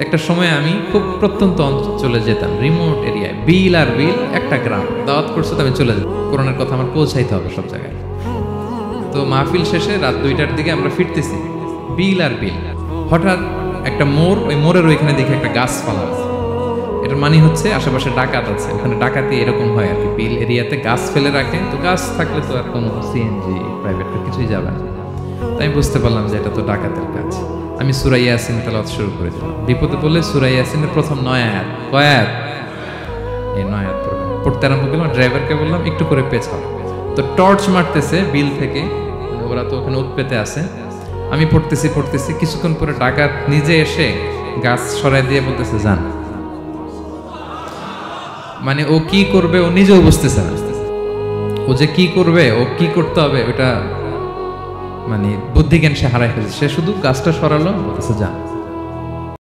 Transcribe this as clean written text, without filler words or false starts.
একটা সময় আমি খুব প্রত্যন্ত অঞ্চলে যেতাম, রিমোট এরিয়ায়, বিল আর বিল একটা গ্রাম। দাওয়াত করছে তো আমি চলে যেতাম, কোরআনের কথা আমার পৌঁছাইতে হবে সব জায়গায়। তো মাহফিল শেষে রাত 2টার দিকে আমরা ফিরতেছি, বিল আর বিল। হঠাৎ একটা মোড়, ওই মোড়ের ওইখানে দেখে একটা গাছ ফালা আছে। এটার মানে হচ্ছে আশেপাশে ডাকাত আছে, ওখানে ডাকাতি এরকম হয় আর কি, বিল এরিয়াতে গাছ ফেলে রাখে। তো গাছ থাকলে তো আর কোনো সিএনজি প্রাইভেট কিছুই যাবে না। তাই আমি বুঝতে পারলাম যে এটা তো ডাকাতের কাজ। আমি সূরা ইয়াসিন তেলাওয়াত শুরু করে দিলাম। বিপদে পড়লে সূরা ইয়াসিনের প্রথম 9 আয়াত, কয় আয়াত? এই 9 আয়াত পড়তে আরম্ভ করলাম। ড্রাইভারকে বললাম একটু করে পেছাও। তো টর্চ মারতেছে বিল থেকে, ওরা তো ওখানে উৎপেতে আছে। আমি পড়তেছি, কিছুক্ষণ পরে ডাকাত নিজে এসে গাছ সরাই দিয়ে বলতেছে যান। মানে ও কি করবে ও নিজেও বুঝতেছে না। ও যে কি করবে, ও কি করতে হবে ওটা মানে বুদ্ধিজ্ঞান সে হারাই ফেলছে। সে শুধু গাছটা সরালো, বলতেছে যান।